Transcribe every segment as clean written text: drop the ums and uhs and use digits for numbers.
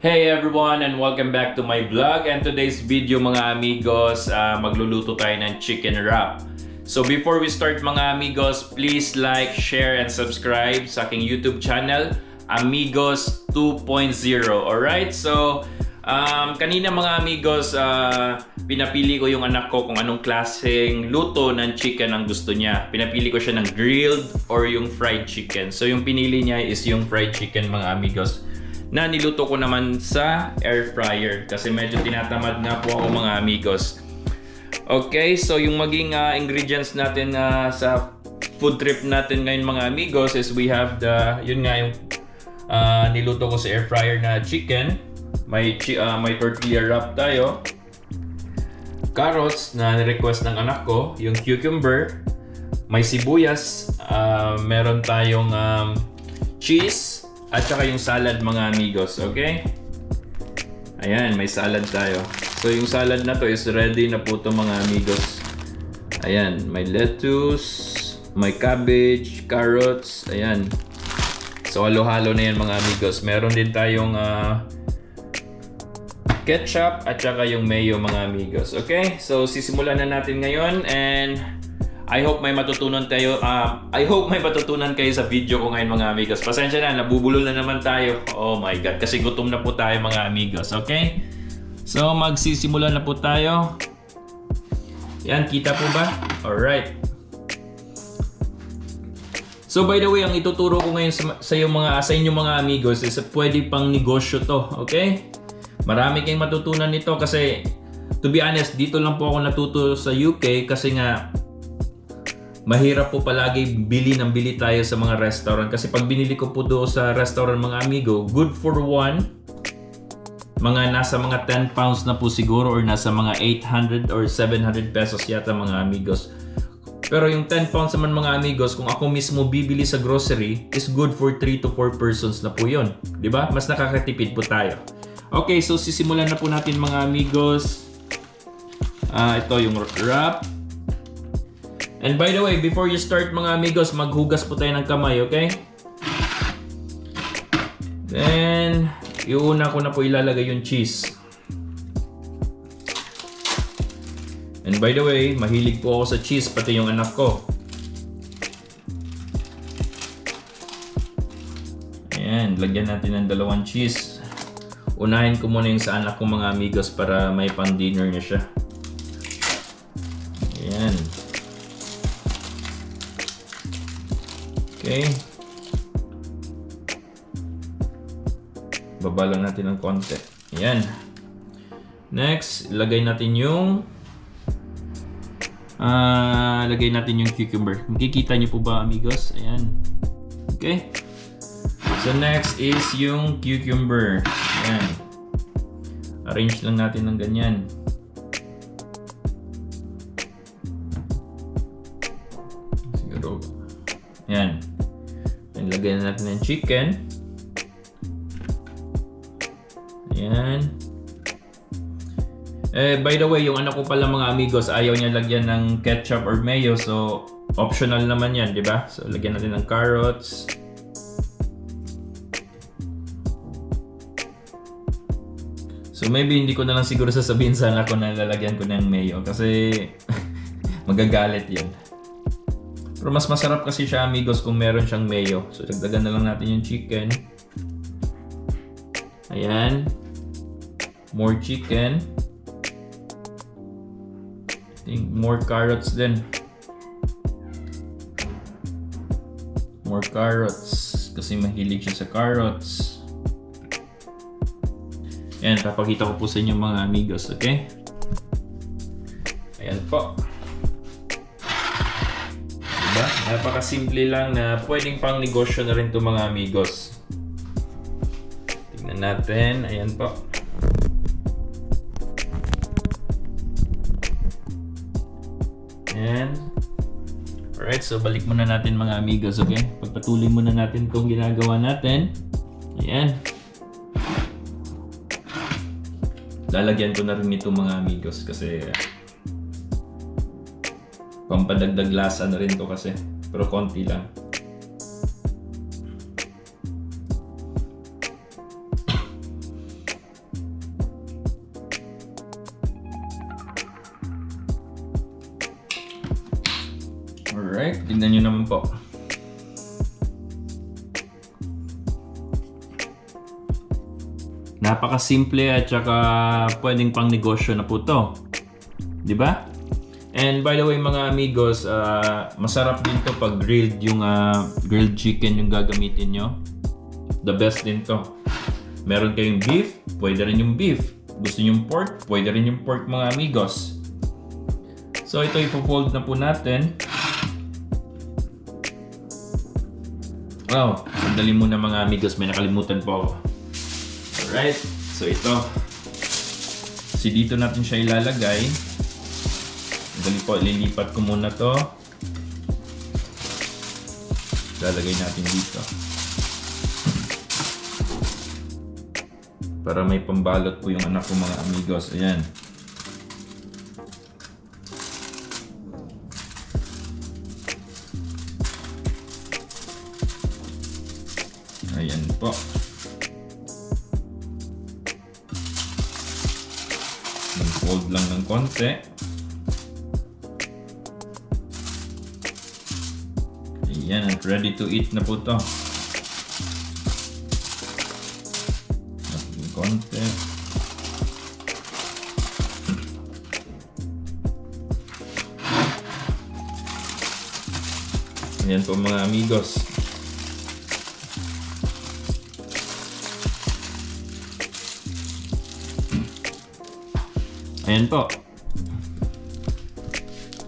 Hey everyone and welcome back to my vlog, and today's video mga amigos, magluluto tayo ng chicken wrap. So before we start mga amigos, please like, share, and subscribe sa aking YouTube channel, Amigos 2.0. Alright, so kanina mga amigos, pinapili ko yung anak ko kung anong klaseng luto ng chicken ang gusto niya. Pinapili ko siya ng grilled or yung fried chicken. So yung pinili niya is yung fried chicken mga amigos, na niluto ko naman sa air fryer kasi medyo tinatamad nga po ako mga amigos. Okay, so yung maging ingredients natin sa food trip natin ngayon mga amigos is we have yun nga yung niluto ko sa air fryer na chicken. May tortilla wrap tayo, carrots na request ng anak ko, yung cucumber, may sibuyas, meron tayong cheese, at saka yung salad mga amigos, okay? Ayan, may salad tayo. So yung salad na to is ready na po to mga amigos. Ayan, may lettuce, may cabbage, carrots, ayan. So halo-halo na yan mga amigos. Meron din tayong ketchup at saka yung mayo mga amigos, okay? So sisimulan na natin ngayon, and I hope may matutunan kayo sa video ko ngayon mga amigos. Pasensya na, nabubulol na naman tayo. Oh my god, kasi gutom na po tayo mga amigos, okay? So magsisimula na po tayo. Yan, kita po ba? Alright. So by the way, ang ituturo ko ngayon sa inyo mga amigos is pwede pang negosyo to, okay? Marami kayong matutunan nito kasi to be honest, dito lang po ako natuto sa UK kasi nga mahirap po palagi bili tayo sa mga restaurant. Kasi pag binili ko po doon sa restaurant mga amigo, good for one, nasa mga 10 pounds na po siguro, or nasa mga 800 or 700 pesos yata mga amigos. Pero yung 10 pounds naman mga amigos, kung ako mismo bibili sa grocery, is good for 3 to 4 persons na po yun. Diba? Mas nakakatipid po tayo. Okay, so sisimulan na po natin mga amigos. Ito yung wrap. And by the way, before you start mga amigos, maghugas po tayo ng kamay, okay? Then, iuna ko na po ilalagay yung cheese. And by the way, mahilig po ako sa cheese, pati yung anak ko. Ayan, lagyan natin ng 2 cheese. Unahin ko muna yung sa anak ko mga amigos para may pang dinner niya siya. Ayan. Okay. Baba lang natin ng konti. Ayan. Next, lagay natin yung cucumber. Makikita niyo po ba amigos? Ayan. Okay. So next is yung cucumber. Ayan. Arrange lang natin ng ganyan. Siguro. Ayan. Lagyan natin ng chicken. Ayan. By the way, yung anak ko pala mga amigos, ayaw niya lagyan ng ketchup or mayo. So, optional naman yan, di ba? So, lagyan natin ng carrots. So, maybe hindi ko na lang siguro sasabihin sa anak ko na lalagyan ko ng mayo kasi magagalit yun. Pero mas masarap kasi siya amigos kung meron siyang mayo. So dagdagan na lang natin yung chicken. Ayan. More chicken. I think more carrots din. More carrots. Kasi mahilig siya sa carrots. Ayan, papakita ko po sa inyo mga amigos, okay? Ayan po. Napakasimple lang na pwedeng pang negosyo na rin ito mga amigos. Tingnan natin. Ayan po. Ayan. Alright, so balik muna natin mga amigos, okay? Pagpatuloy muna natin itong ginagawa natin. Ayan. Lalagyan ko na rin ito mga amigos kasi pampadagdag lasa na rin to kasi. Pero konti lang. Alright, tignan nyo naman po. Napakasimple at saka pwedeng pang negosyo na po to. Di ba? And by the way mga amigos, masarap din to pag grilled yung grilled chicken yung gagamitin nyo. The best din to. Meron kayong beef, pwede rin yung beef. Gusto nyo yung pork, pwede rin yung pork mga amigos. So ito ipo-fold na po natin. Wow, sandali muna mga amigos, may nakalimutan po ako. Alright, so ito. Kasi dito natin siya ilalagay. Dali po, lilipat ko muna to. Lalagay natin dito. Para may pambalot po yung anak ko mga amigos. Ayan. Ayan po. Fold lang ng konti. Ayan, at ready to eat na po to. Ng konti. Ayan po mga amigos. Ayan po.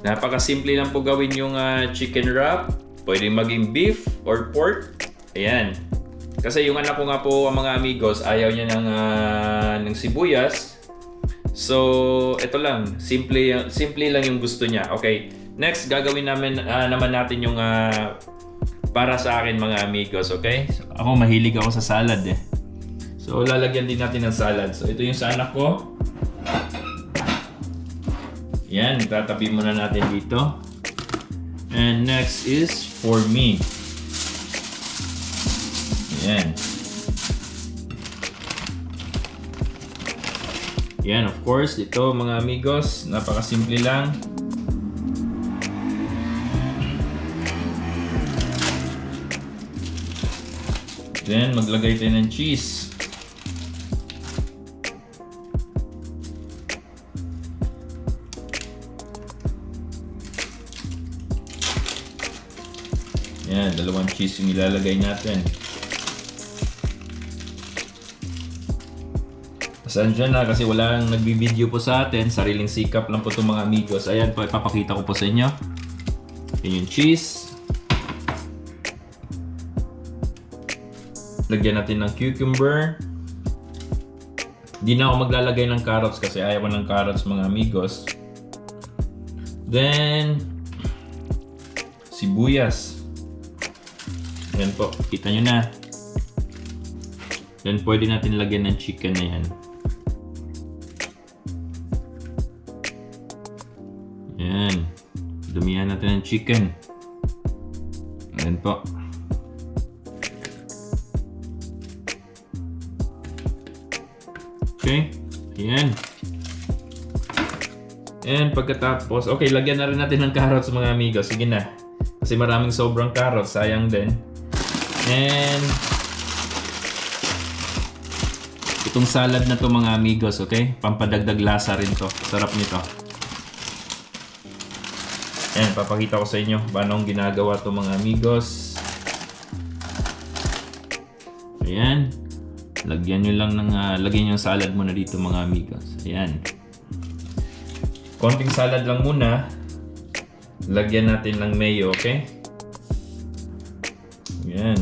Napakasimple lang po gawin yung chicken wrap. Pwedeng maging beef or pork. Ayan. Kasi yung anak ko nga po mga amigos, ayaw niya ng sibuyas. So, ito lang. Simple lang yung gusto niya. Okay. Next, gagawin naman natin yung para sa akin mga amigos. Okay? So, ako mahilig ako sa salad eh. So, lalagyan din natin ng salad. So, ito yung sa anak ko. Yan, tatabi muna natin dito. And next is for me. Yan. Yan, of course, ito mga amigos, napakasimple lang. Then, maglagay tayo ng cheese. Yan, dalawang cheese yung ilalagay natin. Pasensya na kasi walang nagbibideo po sa atin. Sariling sikap lang po itong mga amigos. Ayan po, ipapakita ko po sa inyo. Yan yung cheese. Lagyan natin ng cucumber. Di na ako maglalagay ng carrots kasi ayaw ko ng carrots mga amigos. Then, sibuyas. Yan po, kita nyo na. Then pwede natin lagyan ng chicken na yan. Yan. Dumihan natin ng chicken. Yan po. Okay. Yan. And pagkatapos, okay, lagyan na rin natin ng carrots mga amigos. Sige na. Kasi maraming sobrang carrots, sayang din. And itong salad na to mga amigos, okay? Pampadagdag lasa rin to. Sarap nito. Ayan, papakita ko sa inyo paano ginagawa to mga amigos. Ayan. Lagyan nyo lang ng lagyan yung salad muna dito mga amigos. Ayan. Konting salad lang muna. Lagyan natin ng mayo, okay? Ayan.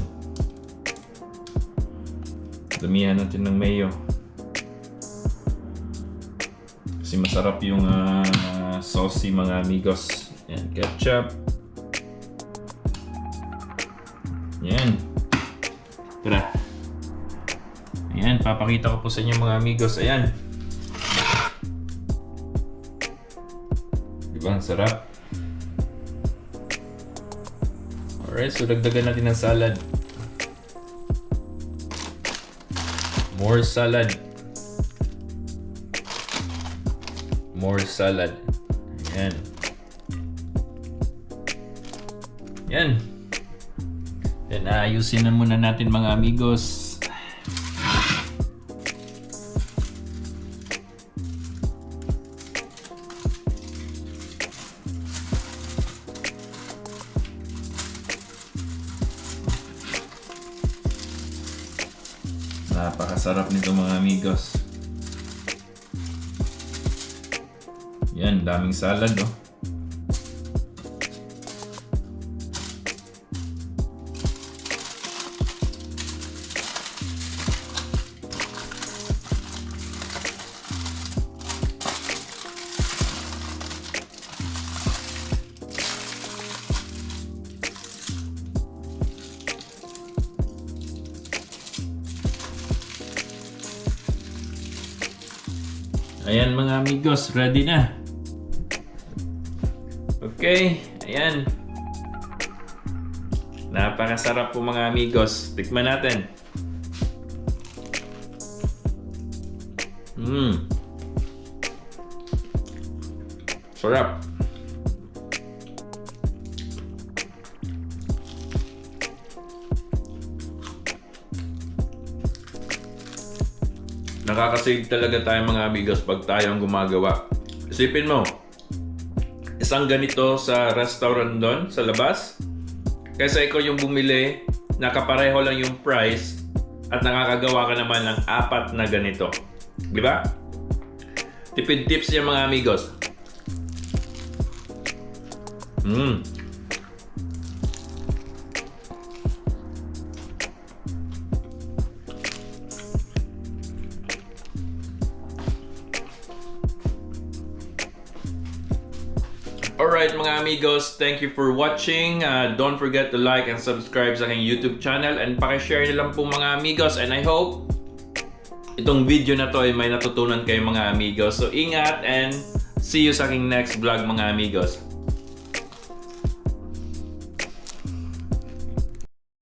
Damihan natin ng mayo. Kasi masarap yung saucy mga amigos. Ayan, ketchup. Ayan. Tara. Ayan, papakita ko po sa inyo mga amigos. Ayan. Diba, ang sarap. Alright, so dagdagan natin ng salad. More salad. More salad. Ayan. Yan. Then ayusin na muna natin mga amigos. Napakasarap nito mga amigos. Yan, daming salad oh. Ayan mga amigos, ready na. Okay, ayan. Napakasarap po mga amigos. Tikman natin. Sarap. Nakakasave talaga tayo mga amigos pag tayo ang gumagawa. Isipin mo, isang ganito sa restaurant doon, sa labas, kaysa ikaw yung bumili, nakapareho lang yung price, at nakakagawa ka naman ng 4 na ganito. Di ba? Tipid tips yan mga amigos. Alright mga amigos, thank you for watching. Don't forget to like and subscribe sa aking YouTube channel and pakishare nyo lang po mga amigos, and I hope itong video na to ay may natutunan kayo mga amigos. So ingat and see you sa aking next vlog mga amigos.